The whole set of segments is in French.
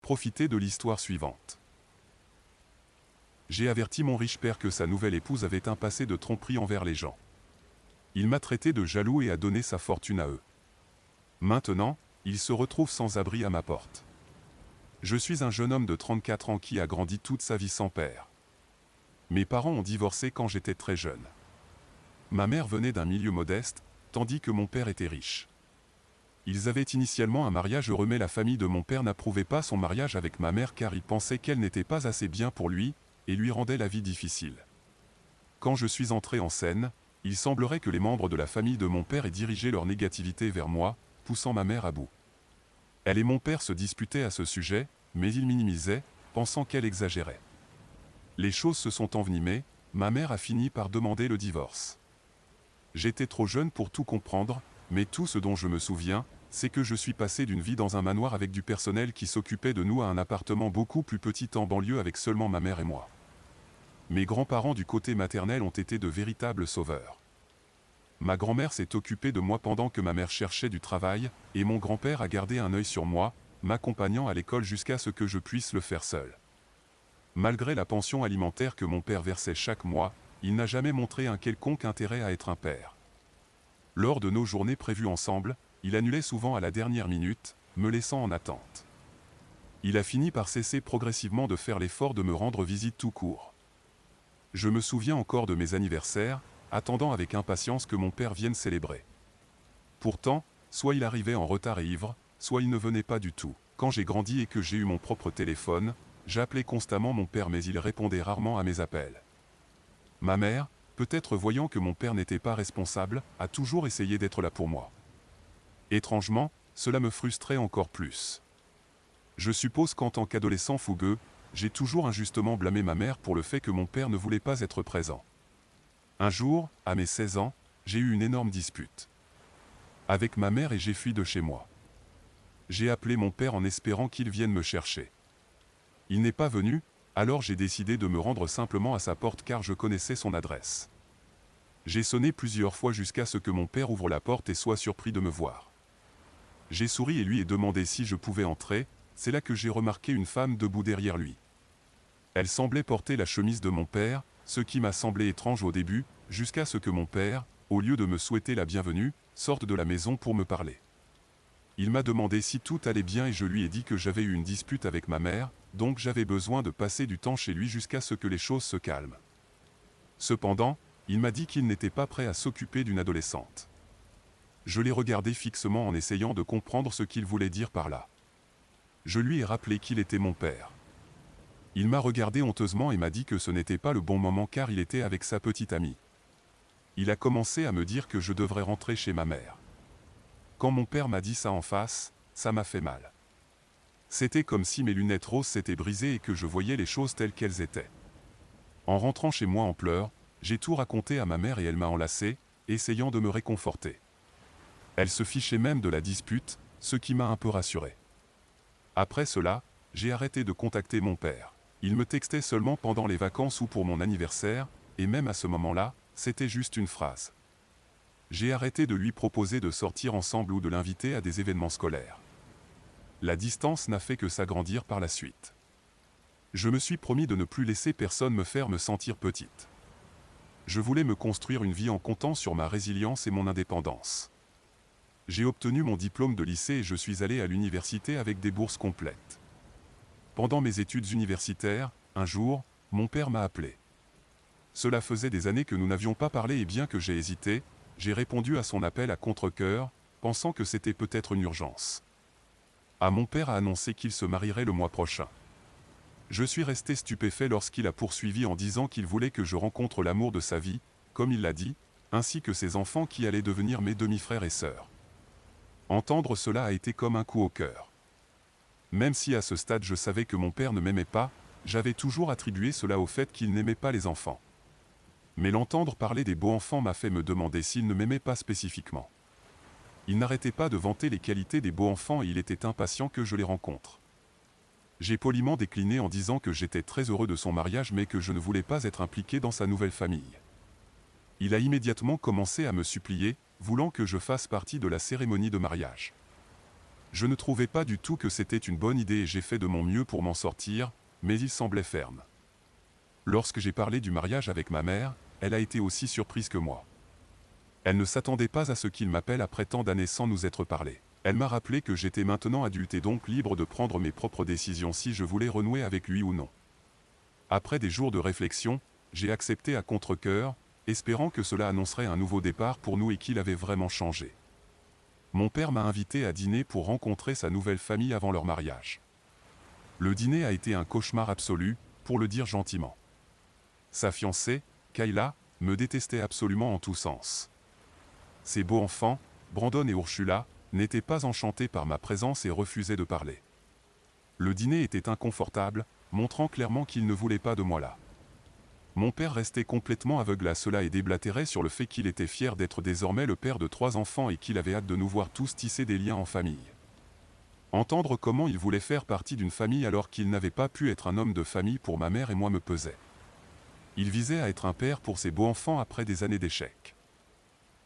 profiter de l'histoire suivante. J'ai averti mon riche père que sa nouvelle épouse avait un passé de tromperie envers les gens. Il m'a traité de jaloux et a donné sa fortune à eux. Maintenant, il se retrouve sans abri à ma porte. Je suis un jeune homme de 34 ans qui a grandi toute sa vie sans père. Mes parents ont divorcé quand j'étais très jeune. Ma mère venait d'un milieu modeste, tandis que mon père était riche. Ils avaient initialement un mariage heureux, mais la famille de mon père n'approuvait pas son mariage avec ma mère car il pensait qu'elle n'était pas assez bien pour lui, et lui rendait la vie difficile. Quand je suis entré en scène, il semblerait que les membres de la famille de mon père aient dirigé leur négativité vers moi, poussant ma mère à bout. Elle et mon père se disputaient à ce sujet, mais ils minimisaient, pensant qu'elle exagérait. Les choses se sont envenimées, ma mère a fini par demander le divorce. J'étais trop jeune pour tout comprendre, mais tout ce dont je me souviens, c'est que je suis passé d'une vie dans un manoir avec du personnel qui s'occupait de nous à un appartement beaucoup plus petit en banlieue avec seulement ma mère et moi. Mes grands-parents du côté maternel ont été de véritables sauveurs. Ma grand-mère s'est occupée de moi pendant que ma mère cherchait du travail, et mon grand-père a gardé un œil sur moi, m'accompagnant à l'école jusqu'à ce que je puisse le faire seul. Malgré la pension alimentaire que mon père versait chaque mois, il n'a jamais montré un quelconque intérêt à être un père. Lors de nos journées prévues ensemble, il annulait souvent à la dernière minute, me laissant en attente. Il a fini par cesser progressivement de faire l'effort de me rendre visite tout court. Je me souviens encore de mes anniversaires, attendant avec impatience que mon père vienne célébrer. Pourtant, soit il arrivait en retard et ivre, soit il ne venait pas du tout. Quand j'ai grandi et que j'ai eu mon propre téléphone, j'appelais constamment mon père mais il répondait rarement à mes appels. Ma mère, peut-être voyant que mon père n'était pas responsable, a toujours essayé d'être là pour moi. Étrangement, cela me frustrait encore plus. Je suppose qu'en tant qu'adolescent fougueux, j'ai toujours injustement blâmé ma mère pour le fait que mon père ne voulait pas être présent. Un jour, à mes 16 ans, j'ai eu une énorme dispute avec ma mère et j'ai fui de chez moi. J'ai appelé mon père en espérant qu'il vienne me chercher. Il n'est pas venu, alors j'ai décidé de me rendre simplement à sa porte car je connaissais son adresse. J'ai sonné plusieurs fois jusqu'à ce que mon père ouvre la porte et soit surpris de me voir. J'ai souri et lui ai demandé si je pouvais entrer. C'est là que j'ai remarqué une femme debout derrière lui. Elle semblait porter la chemise de mon père, ce qui m'a semblé étrange au début, jusqu'à ce que mon père, au lieu de me souhaiter la bienvenue, sorte de la maison pour me parler. Il m'a demandé si tout allait bien et je lui ai dit que j'avais eu une dispute avec ma mère, donc j'avais besoin de passer du temps chez lui jusqu'à ce que les choses se calment. Cependant, il m'a dit qu'il n'était pas prêt à s'occuper d'une adolescente. Je l'ai regardé fixement en essayant de comprendre ce qu'il voulait dire par là. Je lui ai rappelé qu'il était mon père. Il m'a regardé honteusement et m'a dit que ce n'était pas le bon moment car il était avec sa petite amie. Il a commencé à me dire que je devrais rentrer chez ma mère. Quand mon père m'a dit ça en face, ça m'a fait mal. C'était comme si mes lunettes roses s'étaient brisées et que je voyais les choses telles qu'elles étaient. En rentrant chez moi en pleurs, j'ai tout raconté à ma mère et elle m'a enlacé, essayant de me réconforter. Elle se fichait même de la dispute, ce qui m'a un peu rassuré. Après cela, j'ai arrêté de contacter mon père. Il me textait seulement pendant les vacances ou pour mon anniversaire, et même à ce moment-là, c'était juste une phrase. J'ai arrêté de lui proposer de sortir ensemble ou de l'inviter à des événements scolaires. La distance n'a fait que s'agrandir par la suite. Je me suis promis de ne plus laisser personne me faire me sentir petite. Je voulais me construire une vie en comptant sur ma résilience et mon indépendance. J'ai obtenu mon diplôme de lycée et je suis allé à l'université avec des bourses complètes. Pendant mes études universitaires, un jour, mon père m'a appelé. Cela faisait des années que nous n'avions pas parlé et bien que j'ai hésité, j'ai répondu à son appel à contre-cœur, pensant que c'était peut-être une urgence. Mon père a annoncé qu'il se marierait le mois prochain. Je suis resté stupéfait lorsqu'il a poursuivi en disant qu'il voulait que je rencontre l'amour de sa vie, comme il l'a dit, ainsi que ses enfants qui allaient devenir mes demi-frères et sœurs. Entendre cela a été comme un coup au cœur. Même si à ce stade je savais que mon père ne m'aimait pas, j'avais toujours attribué cela au fait qu'il n'aimait pas les enfants. Mais l'entendre parler des beaux enfants m'a fait me demander s'il ne m'aimait pas spécifiquement. Il n'arrêtait pas de vanter les qualités des beaux enfants et il était impatient que je les rencontre. J'ai poliment décliné en disant que j'étais très heureux de son mariage mais que je ne voulais pas être impliqué dans sa nouvelle famille. Il a immédiatement commencé à me supplier, voulant que je fasse partie de la cérémonie de mariage. Je ne trouvais pas du tout que c'était une bonne idée et j'ai fait de mon mieux pour m'en sortir, mais il semblait ferme. Lorsque j'ai parlé du mariage avec ma mère, elle a été aussi surprise que moi. Elle ne s'attendait pas à ce qu'il m'appelle après tant d'années sans nous être parlé. Elle m'a rappelé que j'étais maintenant adulte et donc libre de prendre mes propres décisions si je voulais renouer avec lui ou non. Après des jours de réflexion, j'ai accepté à contre-cœur, espérant que cela annoncerait un nouveau départ pour nous et qu'il avait vraiment changé. Mon père m'a invité à dîner pour rencontrer sa nouvelle famille avant leur mariage. Le dîner a été un cauchemar absolu, pour le dire gentiment. Sa fiancée, Kayla, me détestait absolument en tous sens. Ses beaux-enfants, Brandon et Ursula, n'étaient pas enchantés par ma présence et refusaient de parler. Le dîner était inconfortable, montrant clairement qu'ils ne voulaient pas de moi là. Mon père restait complètement aveugle à cela et déblatérait sur le fait qu'il était fier d'être désormais le père de 3 enfants et qu'il avait hâte de nous voir tous tisser des liens en famille. Entendre comment il voulait faire partie d'une famille alors qu'il n'avait pas pu être un homme de famille pour ma mère et moi me pesait. Il visait à être un père pour ses beaux-enfants après des années d'échecs.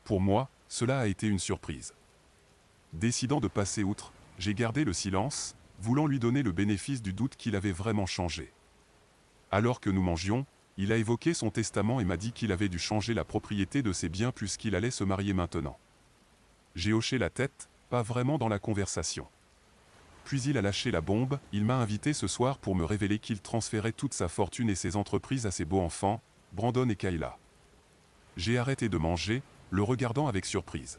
Pour moi, cela a été une surprise. Décidant de passer outre, j'ai gardé le silence, voulant lui donner le bénéfice du doute qu'il avait vraiment changé. Alors que nous mangions, il a évoqué son testament et m'a dit qu'il avait dû changer la propriété de ses biens puisqu'il allait se marier maintenant. J'ai hoché la tête, pas vraiment dans la conversation. Puis il a lâché la bombe, il m'a invité ce soir pour me révéler qu'il transférait toute sa fortune et ses entreprises à ses beaux-enfants, Brandon et Kayla. J'ai arrêté de manger, le regardant avec surprise.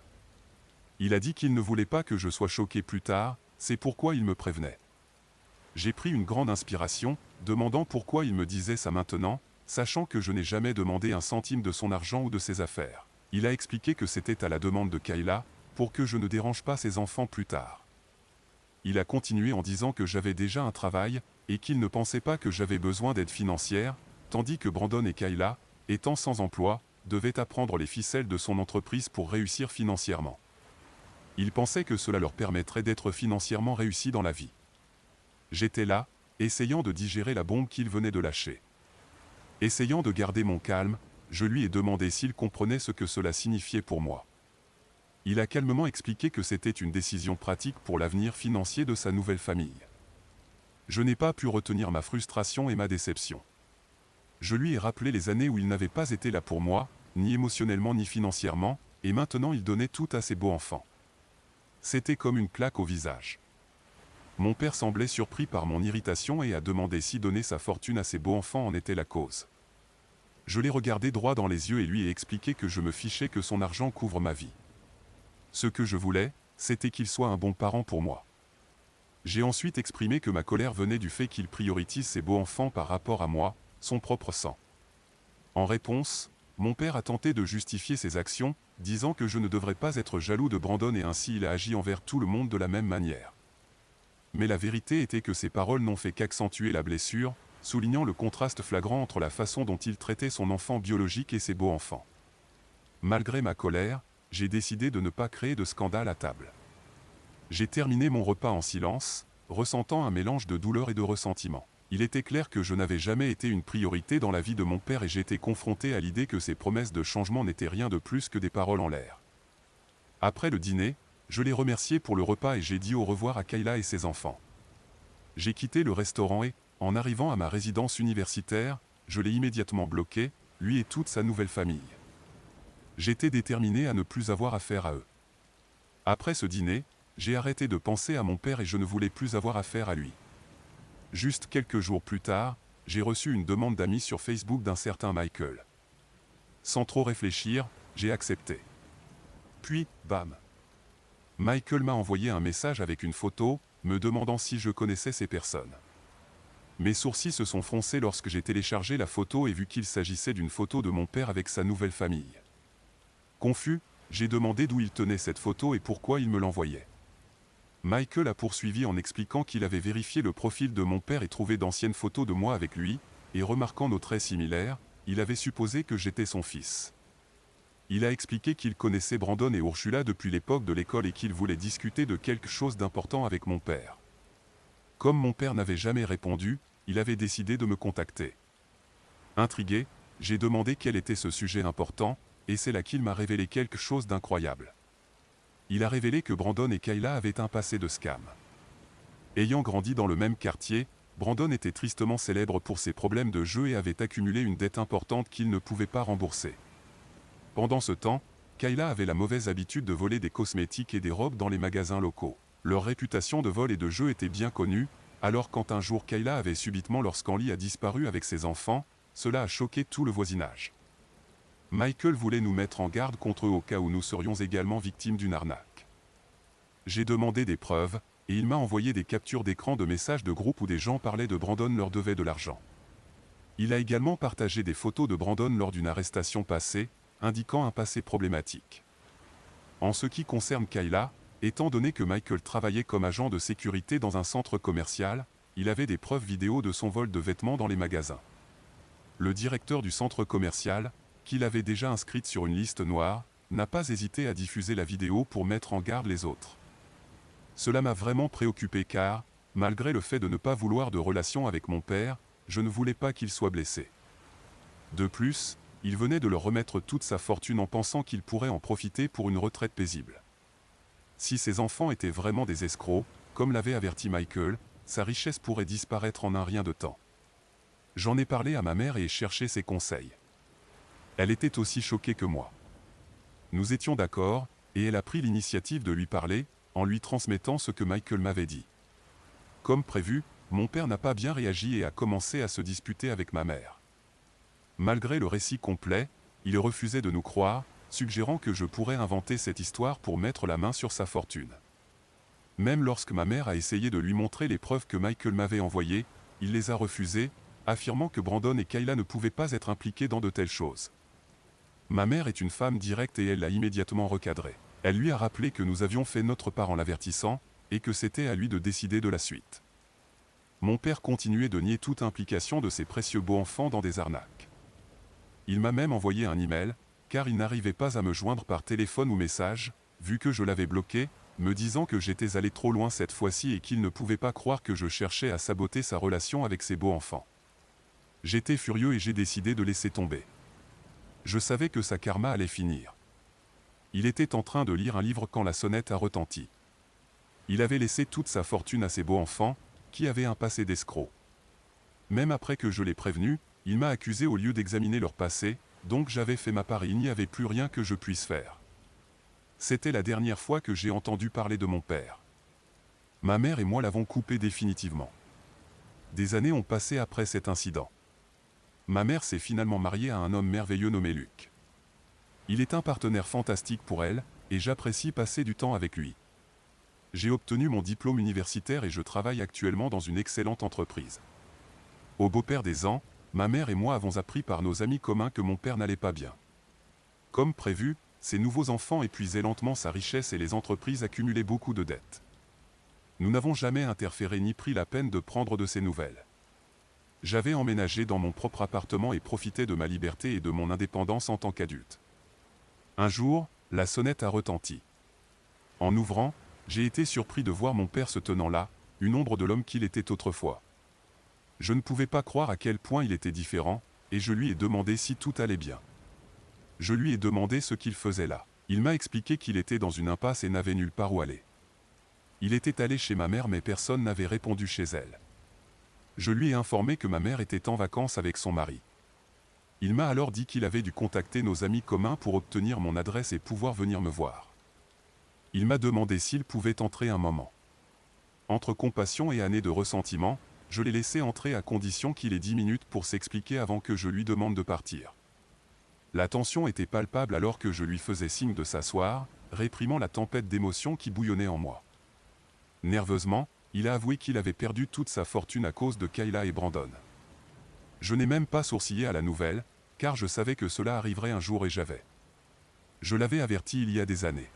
Il a dit qu'il ne voulait pas que je sois choqué plus tard, c'est pourquoi il me prévenait. J'ai pris une grande inspiration, demandant pourquoi il me disait ça maintenant, sachant que je n'ai jamais demandé un centime de son argent ou de ses affaires. Il a expliqué que c'était à la demande de Kayla, pour que je ne dérange pas ses enfants plus tard. Il a continué en disant que j'avais déjà un travail, et qu'il ne pensait pas que j'avais besoin d'aide financière, tandis que Brandon et Kayla, étant sans emploi, devaient apprendre les ficelles de son entreprise pour réussir financièrement. Il pensait que cela leur permettrait d'être financièrement réussis dans la vie. J'étais là, essayant de digérer la bombe qu'il venait de lâcher. Essayant de garder mon calme, je lui ai demandé s'il comprenait ce que cela signifiait pour moi. Il a calmement expliqué que c'était une décision pratique pour l'avenir financier de sa nouvelle famille. Je n'ai pas pu retenir ma frustration et ma déception. Je lui ai rappelé les années où il n'avait pas été là pour moi, ni émotionnellement ni financièrement, et maintenant il donnait tout à ses beaux-enfants. C'était comme une claque au visage. Mon père semblait surpris par mon irritation et a demandé si donner sa fortune à ses beaux-enfants en était la cause. Je l'ai regardé droit dans les yeux et lui ai expliqué que je me fichais que son argent couvre ma vie. Ce que je voulais, c'était qu'il soit un bon parent pour moi. J'ai ensuite exprimé que ma colère venait du fait qu'il priorise ses beaux-enfants par rapport à moi, son propre sang. En réponse, mon père a tenté de justifier ses actions, disant que je ne devrais pas être jaloux de Brandon et ainsi il a agi envers tout le monde de la même manière. Mais la vérité était que ces paroles n'ont fait qu'accentuer la blessure, soulignant le contraste flagrant entre la façon dont il traitait son enfant biologique et ses beaux-enfants. Malgré ma colère, j'ai décidé de ne pas créer de scandale à table. J'ai terminé mon repas en silence, ressentant un mélange de douleur et de ressentiment. Il était clair que je n'avais jamais été une priorité dans la vie de mon père et j'étais confronté à l'idée que ses promesses de changement n'étaient rien de plus que des paroles en l'air. Après le dîner, je l'ai remercié pour le repas et j'ai dit au revoir à Kayla et ses enfants. J'ai quitté le restaurant et, en arrivant à ma résidence universitaire, je l'ai immédiatement bloqué, lui et toute sa nouvelle famille. J'étais déterminé à ne plus avoir affaire à eux. Après ce dîner, j'ai arrêté de penser à mon père et je ne voulais plus avoir affaire à lui. Juste quelques jours plus tard, j'ai reçu une demande d'amis sur Facebook d'un certain Michael. Sans trop réfléchir, j'ai accepté. Puis, bam. Michael m'a envoyé un message avec une photo, me demandant si je connaissais ces personnes. Mes sourcils se sont froncés lorsque j'ai téléchargé la photo et vu qu'il s'agissait d'une photo de mon père avec sa nouvelle famille. Confus, j'ai demandé d'où il tenait cette photo et pourquoi il me l'envoyait. Michael a poursuivi en expliquant qu'il avait vérifié le profil de mon père et trouvé d'anciennes photos de moi avec lui, et remarquant nos traits similaires, il avait supposé que j'étais son fils. Il a expliqué qu'il connaissait Brandon et Ursula depuis l'époque de l'école et qu'il voulait discuter de quelque chose d'important avec mon père. Comme mon père n'avait jamais répondu, il avait décidé de me contacter. Intrigué, j'ai demandé quel était ce sujet important, et c'est là qu'il m'a révélé quelque chose d'incroyable. il a révélé que Brandon et Kayla avaient un passé de scam. Ayant grandi dans le même quartier, Brandon était tristement célèbre pour ses problèmes de jeu et avait accumulé une dette importante qu'il ne pouvait pas rembourser. Pendant ce temps, Kayla avait la mauvaise habitude de voler des cosmétiques et des robes dans les magasins locaux. Leur réputation de vol et de jeu était bien connue, alors quand un jour Kayla avait subitement lorsqu'en lit a disparu avec ses enfants, cela a choqué tout le voisinage. Michael voulait nous mettre en garde contre eux au cas où nous serions également victimes d'une arnaque. J'ai demandé des preuves, et il m'a envoyé des captures d'écran de messages de groupe où des gens parlaient de Brandon leur devait de l'argent. Il a également partagé des photos de Brandon lors d'une arrestation passée, indiquant un passé problématique. En ce qui concerne Kayla, étant donné que Michael travaillait comme agent de sécurité dans un centre commercial, il avait des preuves vidéo de son vol de vêtements dans les magasins. Le directeur du centre commercial, qui l'avait déjà inscrite sur une liste noire, n'a pas hésité à diffuser la vidéo pour mettre en garde les autres. Cela m'a vraiment préoccupé car, malgré le fait de ne pas vouloir de relation avec mon père, je ne voulais pas qu'il soit blessé. De plus, il venait de leur remettre toute sa fortune en pensant qu'il pourrait en profiter pour une retraite paisible. Si ses enfants étaient vraiment des escrocs, comme l'avait averti Michael, sa richesse pourrait disparaître en un rien de temps. J'en ai parlé à ma mère et ai cherché ses conseils. Elle était aussi choquée que moi. Nous étions d'accord, et elle a pris l'initiative de lui parler, en lui transmettant ce que Michael m'avait dit. Comme prévu, mon père n'a pas bien réagi et a commencé à se disputer avec ma mère. Malgré le récit complet, il refusait de nous croire, suggérant que je pourrais inventer cette histoire pour mettre la main sur sa fortune. Même lorsque ma mère a essayé de lui montrer les preuves que Michael m'avait envoyées, il les a refusées, affirmant que Brandon et Kayla ne pouvaient pas être impliqués dans de telles choses. Ma mère est une femme directe et elle l'a immédiatement recadré. Elle lui a rappelé que nous avions fait notre part en l'avertissant, et que c'était à lui de décider de la suite. Mon père continuait de nier toute implication de ses précieux beaux-enfants dans des arnaques. Il m'a même envoyé un email, car il n'arrivait pas à me joindre par téléphone ou message, vu que je l'avais bloqué, me disant que j'étais allé trop loin cette fois-ci et qu'il ne pouvait pas croire que je cherchais à saboter sa relation avec ses beaux-enfants. J'étais furieux et j'ai décidé de laisser tomber. Je savais que sa karma allait finir. Il était en train de lire un livre quand la sonnette a retenti. Il avait laissé toute sa fortune à ses beaux-enfants, qui avaient un passé d'escroc. Même après que je l'ai prévenu, il m'a accusé au lieu d'examiner leur passé, donc j'avais fait ma part et il n'y avait plus rien que je puisse faire. C'était la dernière fois que j'ai entendu parler de mon père. Ma mère et moi l'avons coupé définitivement. Des années ont passé après cet incident. Ma mère s'est finalement mariée à un homme merveilleux nommé Luc. Il est un partenaire fantastique pour elle, et j'apprécie passer du temps avec lui. J'ai obtenu mon diplôme universitaire et je travaille actuellement dans une excellente entreprise. Au beau-père des ans, ma mère et moi avons appris par nos amis communs que mon père n'allait pas bien. Comme prévu, ses nouveaux enfants épuisaient lentement sa richesse et les entreprises accumulaient beaucoup de dettes. Nous n'avons jamais interféré ni pris la peine de prendre de ses nouvelles. J'avais emménagé dans mon propre appartement et profité de ma liberté et de mon indépendance en tant qu'adulte. Un jour, la sonnette a retenti. En ouvrant, j'ai été surpris de voir mon père se tenant là, une ombre de l'homme qu'il était autrefois. Je ne pouvais pas croire à quel point il était différent, et je lui ai demandé si tout allait bien. Je lui ai demandé ce qu'il faisait là. Il m'a expliqué qu'il était dans une impasse et n'avait nulle part où aller. Il était allé chez ma mère mais personne n'avait répondu chez elle. Je lui ai informé que ma mère était en vacances avec son mari. Il m'a alors dit qu'il avait dû contacter nos amis communs pour obtenir mon adresse et pouvoir venir me voir. Il m'a demandé s'il pouvait entrer un moment. Entre compassion et années de ressentiment, je l'ai laissé entrer à condition qu'il ait 10 minutes pour s'expliquer avant que je lui demande de partir. La tension était palpable alors que je lui faisais signe de s'asseoir, réprimant la tempête d'émotions qui bouillonnait en moi. Nerveusement, il a avoué qu'il avait perdu toute sa fortune à cause de Kayla et Brandon. Je n'ai même pas sourcillé à la nouvelle, car je savais que cela arriverait un jour et j'avais. Je l'avais averti il y a des années.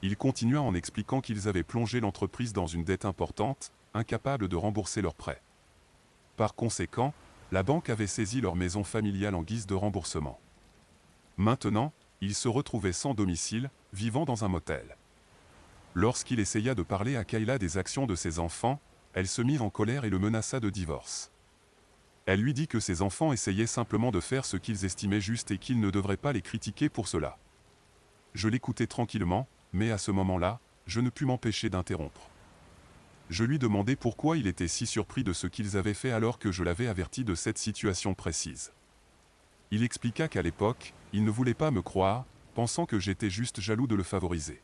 Il continua en expliquant qu'ils avaient plongé l'entreprise dans une dette importante, incapable de rembourser leurs prêts. Par conséquent, la banque avait saisi leur maison familiale en guise de remboursement. Maintenant, il se retrouvait sans domicile, vivant dans un motel. Lorsqu'il essaya de parler à Kayla des actions de ses enfants, elle se mit en colère et le menaça de divorce. Elle lui dit que ses enfants essayaient simplement de faire ce qu'ils estimaient juste et qu'il ne devrait pas les critiquer pour cela. Je l'écoutais tranquillement, mais à ce moment-là, je ne pus m'empêcher d'interrompre. Je lui demandai pourquoi il était si surpris de ce qu'ils avaient fait alors que je l'avais averti de cette situation précise. Il expliqua qu'à l'époque, il ne voulait pas me croire, pensant que j'étais juste jaloux de le favoriser.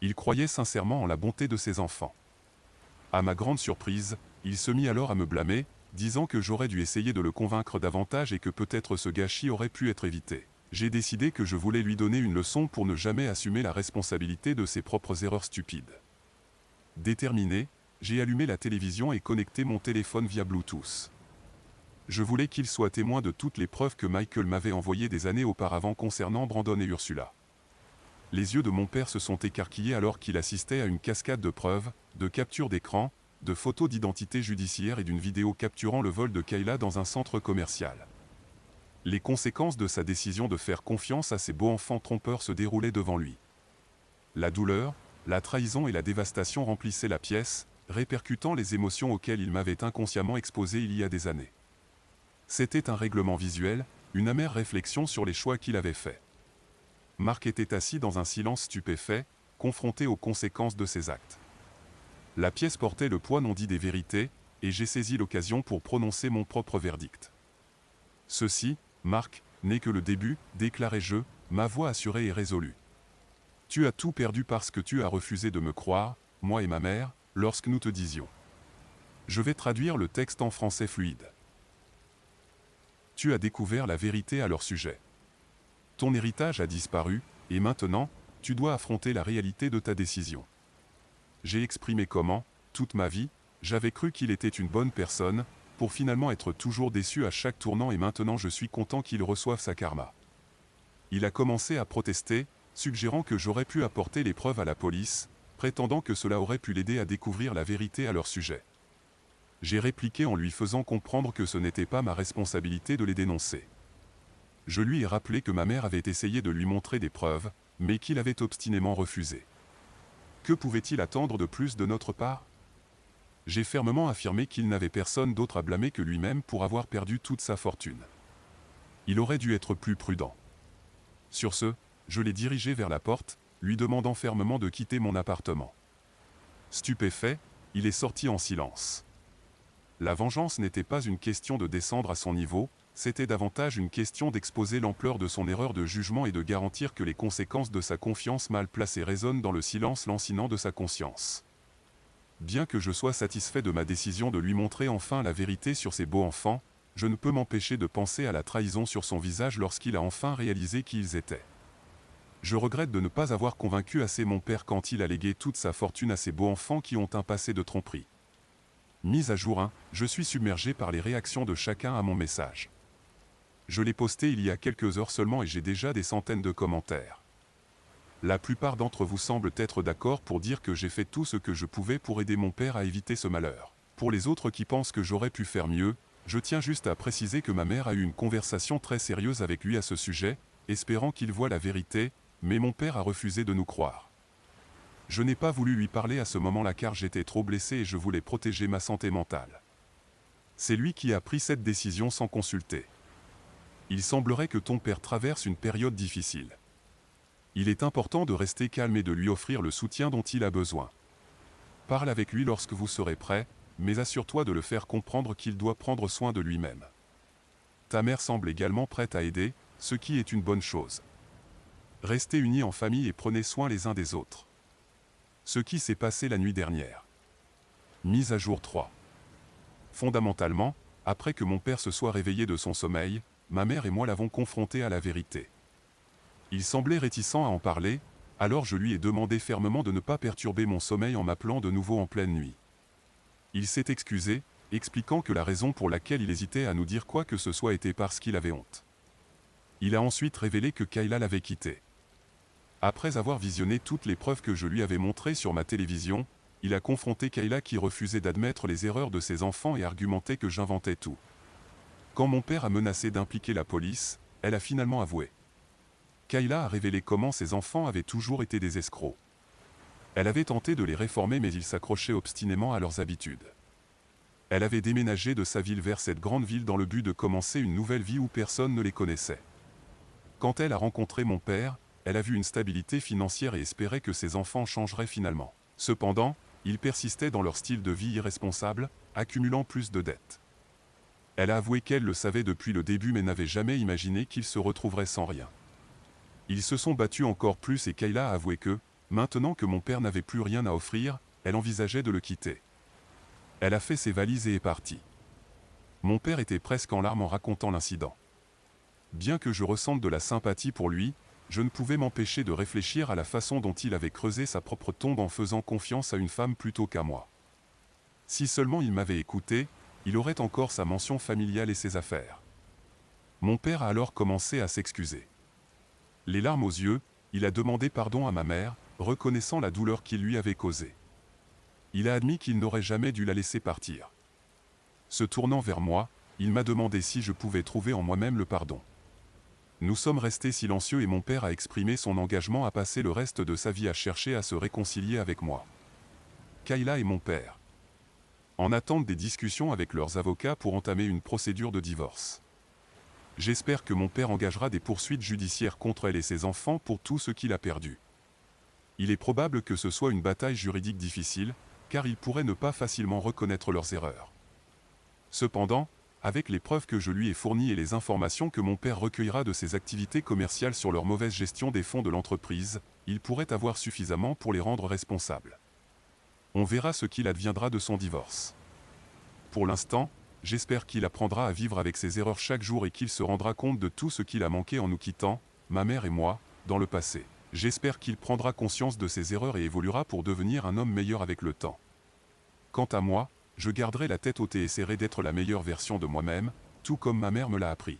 Il croyait sincèrement en la bonté de ses enfants. À ma grande surprise, il se mit alors à me blâmer, disant que j'aurais dû essayer de le convaincre davantage et que peut-être ce gâchis aurait pu être évité. J'ai décidé que je voulais lui donner une leçon pour ne jamais assumer la responsabilité de ses propres erreurs stupides. Déterminé, j'ai allumé la télévision et connecté mon téléphone via Bluetooth. Je voulais qu'il soit témoin de toutes les preuves que Michael m'avait envoyées des années auparavant concernant Brandon et Ursula. Les yeux de mon père se sont écarquillés alors qu'il assistait à une cascade de preuves, de captures d'écran, de photos d'identité judiciaire et d'une vidéo capturant le vol de Kayla dans un centre commercial. Les conséquences de sa décision de faire confiance à ces beaux enfants trompeurs se déroulaient devant lui. La douleur, la trahison et la dévastation remplissaient la pièce, répercutant les émotions auxquelles il m'avait inconsciemment exposé il y a des années. C'était un règlement visuel, une amère réflexion sur les choix qu'il avait faits. Mark était assis dans un silence stupéfait, confronté aux conséquences de ses actes. La pièce portait le poids non dit des vérités, et j'ai saisi l'occasion pour prononcer mon propre verdict. Ceci, Mark, n'est que le début, déclarai-je, ma voix assurée et résolue. Tu as tout perdu parce que tu as refusé de me croire, moi et ma mère, lorsque nous te disions. Je vais traduire le texte en français fluide. Tu as découvert la vérité à leur sujet. Ton héritage a disparu, et maintenant, tu dois affronter la réalité de ta décision. J'ai exprimé comment, toute ma vie, j'avais cru qu'il était une bonne personne, pour finalement être toujours déçu à chaque tournant et maintenant je suis content qu'il reçoive sa karma. Il a commencé à protester, suggérant que j'aurais pu apporter les preuves à la police, prétendant que cela aurait pu l'aider à découvrir la vérité à leur sujet. J'ai répliqué en lui faisant comprendre que ce n'était pas ma responsabilité de les dénoncer. Je lui ai rappelé que ma mère avait essayé de lui montrer des preuves, mais qu'il avait obstinément refusé. Que pouvait-il attendre de plus de notre part? J'ai fermement affirmé qu'il n'avait personne d'autre à blâmer que lui-même pour avoir perdu toute sa fortune. Il aurait dû être plus prudent. Sur ce, je l'ai dirigé vers la porte, lui demandant fermement de quitter mon appartement. Stupéfait, il est sorti en silence. La vengeance n'était pas une question de descendre à son niveau, c'était davantage une question d'exposer l'ampleur de son erreur de jugement et de garantir que les conséquences de sa confiance mal placée résonnent dans le silence lancinant de sa conscience. Bien que je sois satisfait de ma décision de lui montrer enfin la vérité sur ses beaux enfants, je ne peux m'empêcher de penser à la trahison sur son visage lorsqu'il a enfin réalisé qui ils étaient. Je regrette de ne pas avoir convaincu assez mon père quand il a légué toute sa fortune à ces beaux enfants qui ont un passé de tromperie. Mise à jour 1, je suis submergé par les réactions de chacun à mon message. Je l'ai posté il y a quelques heures seulement et j'ai déjà des centaines de commentaires. La plupart d'entre vous semblent être d'accord pour dire que j'ai fait tout ce que je pouvais pour aider mon père à éviter ce malheur. Pour les autres qui pensent que j'aurais pu faire mieux, je tiens juste à préciser que ma mère a eu une conversation très sérieuse avec lui à ce sujet, espérant qu'il voie la vérité, mais mon père a refusé de nous croire. Je n'ai pas voulu lui parler à ce moment-là car j'étais trop blessé et je voulais protéger ma santé mentale. C'est lui qui a pris cette décision sans consulter. Il semblerait que ton père traverse une période difficile. Il est important de rester calme et de lui offrir le soutien dont il a besoin. Parle avec lui lorsque vous serez prêt, mais assure-toi de le faire comprendre qu'il doit prendre soin de lui-même. Ta mère semble également prête à aider, ce qui est une bonne chose. Restez unis en famille et prenez soin les uns des autres. Ce qui s'est passé la nuit dernière. Mise à jour 3. Fondamentalement, après que mon père se soit réveillé de son sommeil, ma mère et moi l'avons confronté à la vérité. Il semblait réticent à en parler, alors je lui ai demandé fermement de ne pas perturber mon sommeil en m'appelant de nouveau en pleine nuit. Il s'est excusé, expliquant que la raison pour laquelle il hésitait à nous dire quoi que ce soit était parce qu'il avait honte. Il a ensuite révélé que Kayla l'avait quitté. Après avoir visionné toutes les preuves que je lui avais montrées sur ma télévision, il a confronté Kayla qui refusait d'admettre les erreurs de ses enfants et argumentait que j'inventais tout. Quand mon père a menacé d'impliquer la police, elle a finalement avoué. Kayla a révélé comment ses enfants avaient toujours été des escrocs. Elle avait tenté de les réformer mais ils s'accrochaient obstinément à leurs habitudes. Elle avait déménagé de sa ville vers cette grande ville dans le but de commencer une nouvelle vie où personne ne les connaissait. Quand elle a rencontré mon père, elle a vu une stabilité financière et espérait que ses enfants changeraient finalement. Cependant, ils persistaient dans leur style de vie irresponsable, accumulant plus de dettes. Elle a avoué qu'elle le savait depuis le début mais n'avait jamais imaginé qu'ils se retrouveraient sans rien. Ils se sont battus encore plus et Kayla a avoué que, maintenant que mon père n'avait plus rien à offrir, elle envisageait de le quitter. Elle a fait ses valises et est partie. Mon père était presque en larmes en racontant l'incident. Bien que je ressente de la sympathie pour lui, je ne pouvais m'empêcher de réfléchir à la façon dont il avait creusé sa propre tombe en faisant confiance à une femme plutôt qu'à moi. Si seulement il m'avait écouté, il aurait encore sa mention familiale et ses affaires. Mon père a alors commencé à s'excuser. Les larmes aux yeux, il a demandé pardon à ma mère, reconnaissant la douleur qu'il lui avait causée. Il a admis qu'il n'aurait jamais dû la laisser partir. Se tournant vers moi, il m'a demandé si je pouvais trouver en moi-même le pardon. Nous sommes restés silencieux et mon père a exprimé son engagement à passer le reste de sa vie à chercher à se réconcilier avec moi. Kayla et mon père, en attente des discussions avec leurs avocats pour entamer une procédure de divorce. J'espère que mon père engagera des poursuites judiciaires contre elle et ses enfants pour tout ce qu'il a perdu. Il est probable que ce soit une bataille juridique difficile, car ils pourraient ne pas facilement reconnaître leurs erreurs. Cependant, avec les preuves que je lui ai fournies et les informations que mon père recueillera de ses activités commerciales sur leur mauvaise gestion des fonds de l'entreprise, il pourrait avoir suffisamment pour les rendre responsables. On verra ce qu'il adviendra de son divorce. Pour l'instant, j'espère qu'il apprendra à vivre avec ses erreurs chaque jour et qu'il se rendra compte de tout ce qu'il a manqué en nous quittant, ma mère et moi, dans le passé. J'espère qu'il prendra conscience de ses erreurs et évoluera pour devenir un homme meilleur avec le temps. Quant à moi, je garderai la tête haute et essaierai d'être la meilleure version de moi-même, tout comme ma mère me l'a appris.